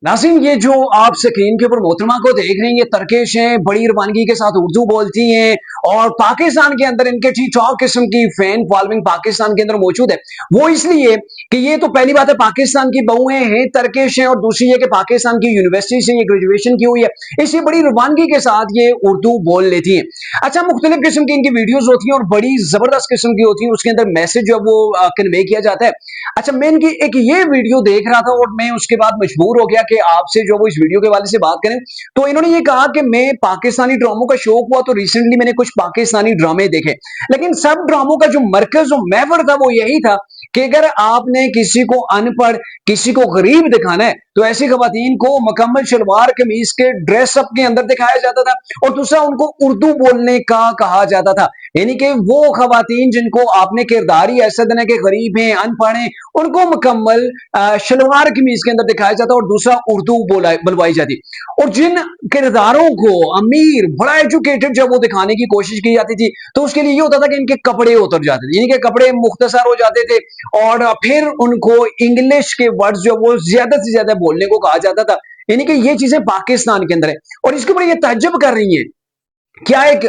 नाज़रीन, ये जो आप स्क्रीन के ऊपर मोहतरमा को देख रहे हैं, ये तरकेश हैं, बड़ी रवानगी के साथ उर्दू बोलती हैं और पाकिस्तान के अंदर इनके ठीक ठाक किस्म की फैन फॉलोइंग पाकिस्तान के अंदर मौजूद है। वो इसलिए कि ये तो पहली बात है पाकिस्तान की बहुएं हैं, तरकेश हैं, और दूसरी है कि पाकिस्तान की यूनिवर्सिटी से ये ग्रेजुएशन की हुई है, इसलिए बड़ी रवानगी के साथ ये उर्दू बोल लेती हैं। अच्छा, मुख्तलिफ किस्म की इनकी वीडियोज होती हैं और बड़ी जबरदस्त किस्म की होती है, उसके अंदर मैसेज जो वो कन्वे किया जाता है। अच्छा, मैं इनकी एक ये वीडियो देख रहा था और मैं उसके बाद मजबूर हो गया कि आपसे जो वो इस वीडियो के वाले से बात करें। तो इन्होंने ये कहा कि मैं पाकिस्तानी ड्रामों का शौक हुआ तो रिसेंटली मैंने कुछ पाकिस्तानी ड्रामे देखे, लेकिन सब ड्रामों का जो मरकज और महवर था वो यही था कि अगर आपने किसी को अनपढ़, किसी को गरीब दिखाना है तो ऐसी खवातीन को मुकम्मल शलवार कमीज के ड्रेसअप के अंदर दिखाया जाता था, और दूसरा उनको उर्दू बोलने का कहा जाता था। यानी कि वो खवातीन जिनको आपने किरदार ही ऐसा देना कि गरीब हैं, अनपढ़ हैं, उनको मुकम्मल शलवार कमीज के अंदर दिखाया जाता और दूसरा उर्दू बुलवाई जाती। और जिन किरदारों को अमीर, बड़ा एजुकेटेड जब वो दिखाने की कोशिश की जाती थी तो उसके लिए ये होता था कि इनके कपड़े उतर जाते थे, यानी कि कपड़े मुख्तसर हो जाते थे, और फिर उनको इंग्लिश के वर्ड्स जो वो ज्यादा से ज्यादा बोलने को कहा जाता था। यानी कि ये चीजें पाकिस्तान के अंदर है, और इसके ऊपर ये ताज्जुब कर रही है, क्या एक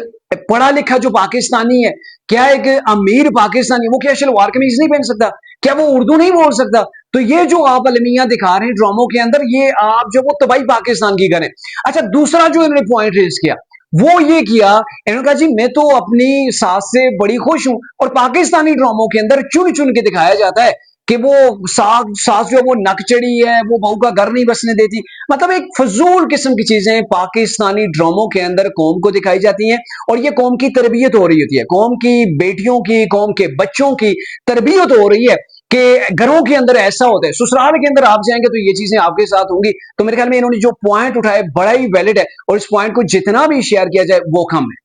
पढ़ा लिखा जो पाकिस्तानी है, क्या एक अमीर पाकिस्तानी, वो क्या शलवार कमीज नहीं पहन सकता? क्या वो उर्दू नहीं बोल सकता? तो ये जो आप अलमिया दिखा रहे हैं ड्रामों के अंदर, ये आप जो वो तबाही पाकिस्तान की करें। अच्छा, दूसरा जो इन्होंने पॉइंट रेज किया वो ये किया, इन्होंने कहा जी मैं तो अपनी सास से बड़ी खुश हूं, और पाकिस्तानी ड्रामों के अंदर चुन चुन के दिखाया जाता है कि वो सास जो वो नक चढ़ी है, वो बहू का घर नहीं बसने देती। मतलब एक फजूल किस्म की चीजें पाकिस्तानी ड्रामों के अंदर कौम को दिखाई जाती हैं, और ये कौम की तरबियत हो रही होती है, कौम की बेटियों की, कौम के बच्चों की तरबियत हो रही है कि घरों के अंदर ऐसा होता है, ससुराल के अंदर आप जाएंगे तो ये चीजें आपके साथ होंगी। तो मेरे ख्याल में इन्होंने जो पॉइंट उठाया बड़ा ही वैलिड है, और इस पॉइंट को जितना भी शेयर किया जाए वो कम है।